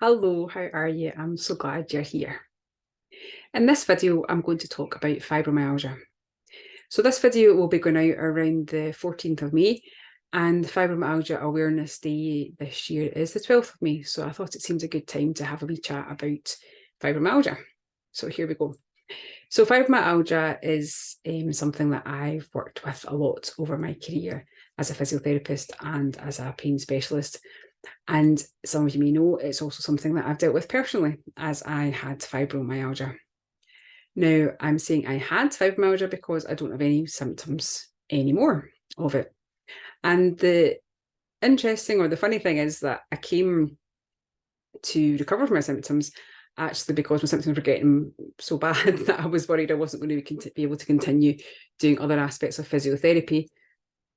Hello, how are you? I'm so glad you're here. In this video, I'm going to talk about fibromyalgia. So this video will be going out around the 14th of May, and Fibromyalgia Awareness Day this year is the 12th of May. So I thought it seems a good time to have a wee chat about fibromyalgia. So here we go. So fibromyalgia is something that I've worked with a lot over my career as a physiotherapist and as a pain specialist. And some of you may know it's also something that I've dealt with personally, as I had fibromyalgia. Now, I'm saying I had fibromyalgia because I don't have any symptoms anymore of it. And the interesting or the funny thing is that I came to recover from my symptoms actually because my symptoms were getting so bad that I was worried I wasn't going to be able to continue doing other aspects of physiotherapy.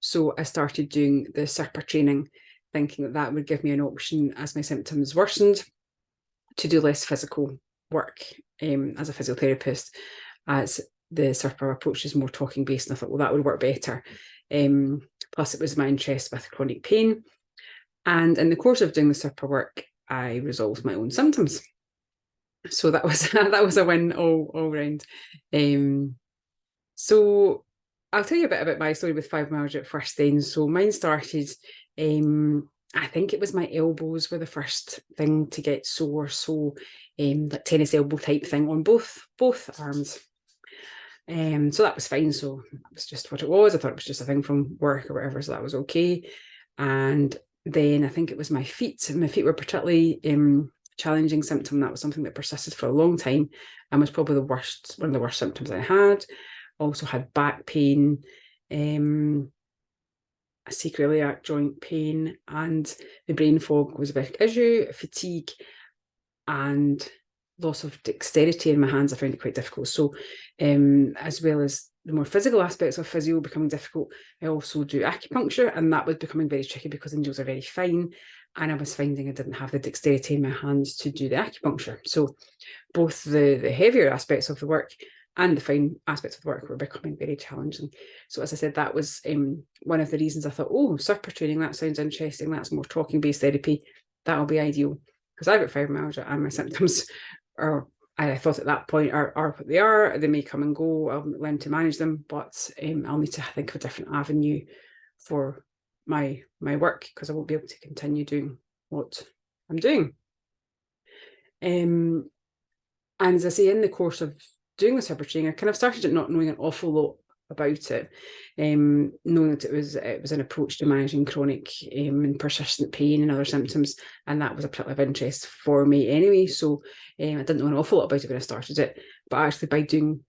So I started doing the SERPA training, thinking that that would give me an option as my symptoms worsened to do less physical work as a physiotherapist, as the SERPA approach is more talking based. And I thought, well, that would work better. Plus, it was my interest with chronic pain. And in the course of doing the SERPA work, I resolved my own symptoms. So that was a win all round. So I'll tell you a bit about my story with fibromyalgia at first then. So mine started, I think it was my elbows were the first thing to get sore. So like tennis elbow type thing on both arms. So that was fine. So that was just what it was. I thought it was just a thing from work or whatever. So that was okay. And then I think it was my feet. My feet were particularly challenging symptom. That was something that persisted for a long time and was probably one of the worst symptoms I had. Also had back pain, a sacroiliac joint pain, and the brain fog was a big issue, fatigue, and loss of dexterity in my hands. I found it quite difficult. So as well as the more physical aspects of physio becoming difficult, I also do acupuncture, and that was becoming very tricky because the needles are very fine, and I was finding I didn't have the dexterity in my hands to do the acupuncture. So both the heavier aspects of the work and the fine aspects of the work were becoming very challenging. So as I said, that was one of the reasons I thought, oh, SERPA training, that sounds interesting. That's more talking-based therapy. That'll be ideal. Because I've got fibromyalgia and my symptoms are, I thought at that point, are what they are. They may come and go. I'll learn to manage them, but I'll need to think of a different avenue for my work because I won't be able to continue doing what I'm doing. And as I say, in the course of doing the SERPA training, I kind of started not knowing an awful lot about it, knowing that it was an approach to managing chronic and persistent pain and other symptoms, and that was a particular of interest for me anyway. So I didn't know an awful lot about it when I started it, but actually by doing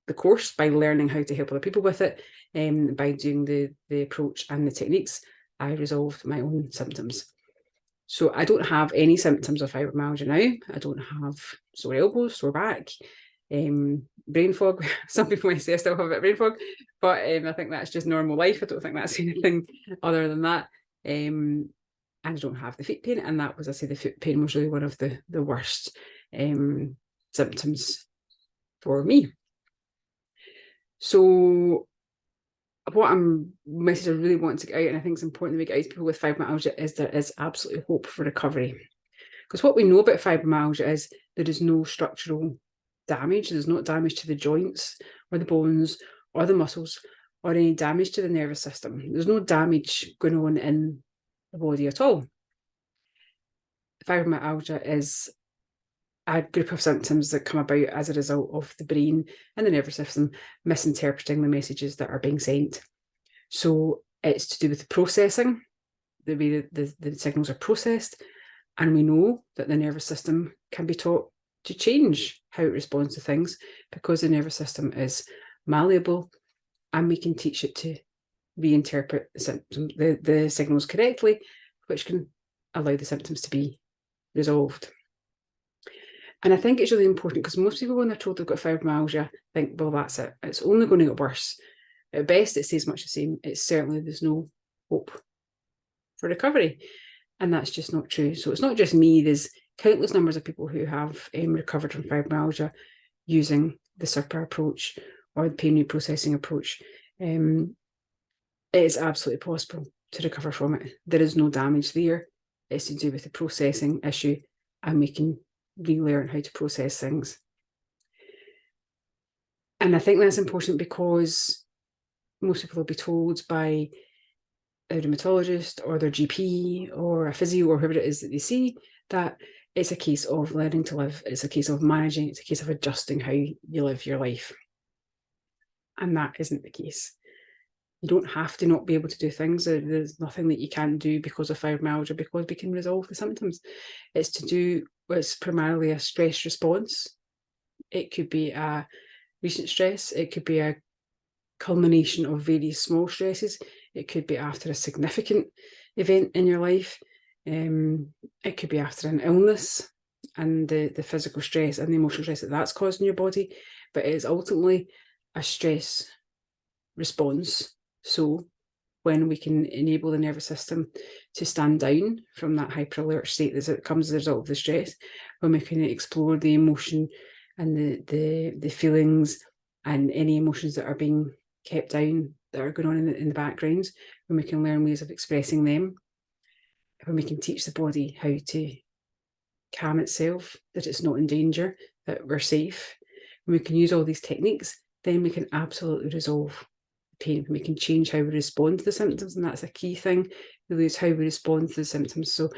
the course, by learning how to help other people with it, by doing the approach and the techniques, I resolved my own symptoms. So I don't have any symptoms of fibromyalgia now. I don't have sore elbows, sore back, brain fog. Some people might say I still have a bit of brain fog, but I think that's just normal life. I don't think that's anything other than that. And I don't have the feet pain, and that was, I say, the foot pain was really one of the worst symptoms for me. So what message I really want to get out, and I think it's important to make out to people with fibromyalgia, is there is absolutely hope for recovery. Because what we know about fibromyalgia is there is no structural damage. There's no damage to the joints or the bones or the muscles or any damage to the nervous system. There's no damage going on in the body at all. Fibromyalgia is a group of symptoms that come about as a result of the brain and the nervous system misinterpreting the messages that are being sent. So it's to do with the processing, the way the signals are processed, and we know that the nervous system can be taught to change how it responds to things because the nervous system is malleable, and we can teach it to reinterpret the signals correctly, which can allow the symptoms to be resolved. And I think it's really important because most people, when they're told they've got fibromyalgia, think, well, that's it. It's only going to get worse. At best, it stays much the same. It's certainly, there's no hope for recovery. And that's just not true. So it's not just me. There's countless numbers of people who have recovered from fibromyalgia using the SERPA approach or the pain reprocessing approach. It is absolutely possible to recover from it. There is no damage there. It's to do with the processing issue and we can relearn how to process things. And I think that's important because most people will be told by a rheumatologist or their GP or a physio or whoever it is that they see that it's a case of learning to live, it's a case of managing, it's a case of adjusting how you live your life. And that isn't the case. You don't have to not be able to do things. There's nothing that you can't do because of fibromyalgia, because we can resolve the symptoms. It's primarily a stress response. It could be a recent stress, it could be a culmination of various small stresses, it could be after a significant event in your life, it could be after an illness and the physical stress and the emotional stress that that's caused in your body, but it is ultimately a stress response. So when we can enable the nervous system to stand down from that hyper alert state that comes as a result of the stress, when we can explore the emotion and the feelings and any emotions that are being kept down, that are going on in the background, when we can learn ways of expressing them, when we can teach the body how to calm itself, that it's not in danger, that we're safe, when we can use all these techniques, then we can absolutely resolve pain. We can change how we respond to the symptoms, and that's a key thing, really, is how we respond to the symptoms. So,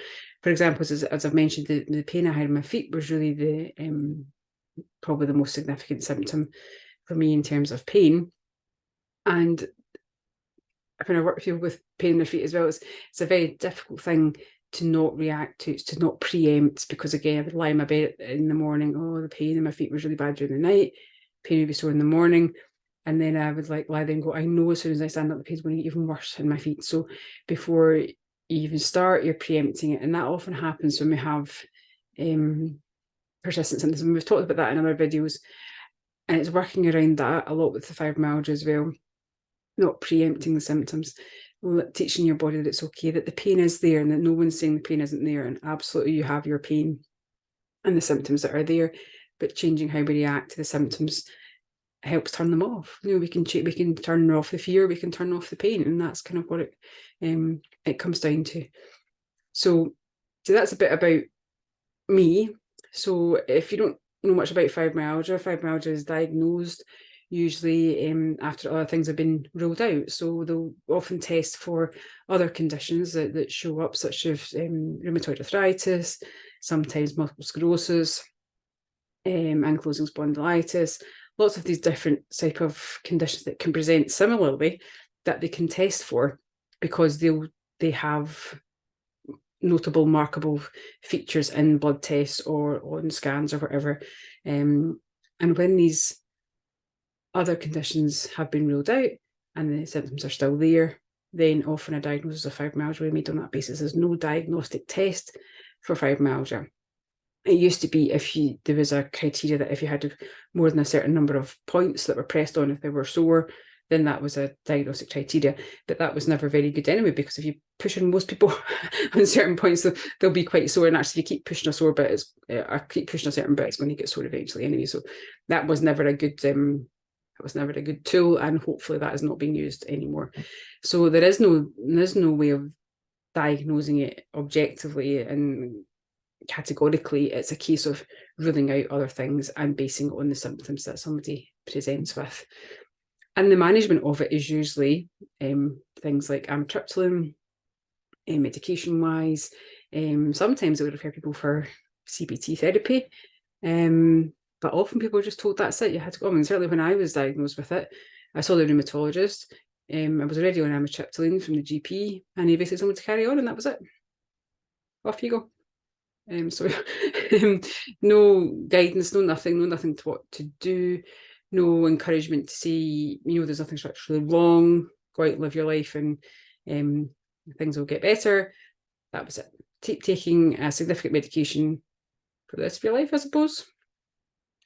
for example, as I've mentioned, the pain I had in my feet was really probably the most significant symptom for me in terms of pain. And when I work with people with pain in their feet as well, it's a very difficult thing to not react to, to not preempt, because again, I would lie in my bed in the morning, oh, the pain in my feet was really bad during the night, pain would be sore in the morning, and then I would lie there and go, I know as soon as I stand up, the pain's going to get even worse in my feet. So before you even start, you're preempting it. And that often happens when we have persistent symptoms. And we've talked about that in other videos. And it's working around that a lot with the fibromyalgia as well, not preempting the symptoms, teaching your body that it's okay, that the pain is there and that no one's saying the pain isn't there. And absolutely, you have your pain and the symptoms that are there, but changing how we react to the symptoms helps turn them off. We can turn off the fear, we can turn off the pain, and that's kind of what it comes down to. So that's a bit about me. So if you don't know much about fibromyalgia is diagnosed usually after other things have been ruled out. So they'll often test for other conditions that show up, such as rheumatoid arthritis, sometimes multiple sclerosis, ankylosing spondylitis, lots of these different type of conditions that can present similarly that they can test for, because they have notable, markable features in blood tests or on scans or whatever. And when these other conditions have been ruled out and the symptoms are still there, then often a diagnosis of fibromyalgia will be made on that basis. There's no diagnostic test for fibromyalgia. It used to be there was a criteria that if you had more than a certain number of points that were pressed on, if they were sore, then that was a diagnostic criteria. But that was never very good anyway, because if you push on most people on certain points, they'll be quite sore. And actually, if you keep pushing a sore bit, keep pushing a certain bit, it's going to get sore eventually anyway. So that was never a good tool, and hopefully that is not being used anymore. So there's no way of diagnosing it objectively and categorically. It's a case of ruling out other things and basing it on the symptoms that somebody presents with. And the management of it is usually things like amitriptyline, medication-wise. Sometimes they would refer people for CBT therapy, but often people are just told that's it, you had to go. I mean, certainly when I was diagnosed with it, I saw the rheumatologist. I was already on amitriptyline from the GP, and he basically told me to carry on, and that was it. Off you go. So no guidance, no nothing to what to do, no encouragement to say, there's nothing structurally wrong, go out and live your life and things will get better. That was it. Keep taking a significant medication for the rest of your life, I suppose.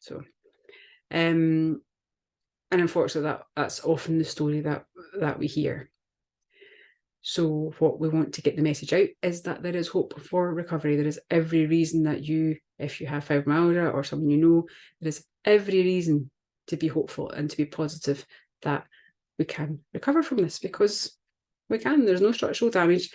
So, and unfortunately, that's often the story that we hear. So what we want to get the message out is that there is hope for recovery. There is every reason that if you have fibromyalgia or someone there is every reason to be hopeful and to be positive that we can recover from this, because we can. There's no structural damage.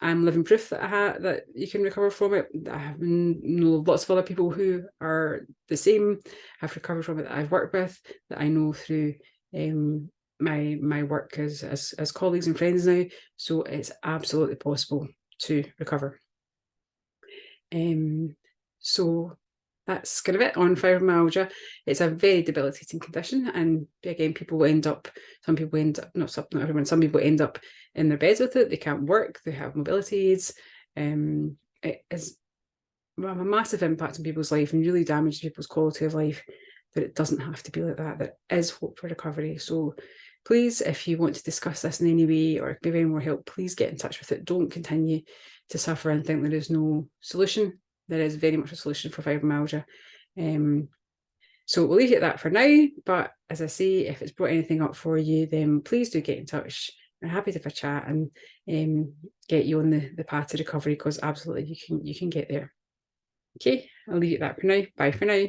I'm living proof that you can recover from it. I know lots of other people who are the same, have recovered from it, that I've worked with, that I know through my work as colleagues and friends now. So it's absolutely possible to recover. So that's kind of it on fibromyalgia. It's a very debilitating condition, and again, some people end up, not everyone, some people end up in their beds with it. They can't work, they have mobility aids. It is a massive impact on people's life and really damages people's quality of life, but it doesn't have to be like that. There is hope for recovery. So please, if you want to discuss this in any way or give any more help, please get in touch with it. Don't continue to suffer and think there is no solution. There is very much a solution for fibromyalgia. So we'll leave it at that for now. But as I say, if it's brought anything up for you, then please do get in touch. We're happy to have a chat and get you on the path to recovery, because absolutely you can get there. Okay, I'll leave it at that for now. Bye for now.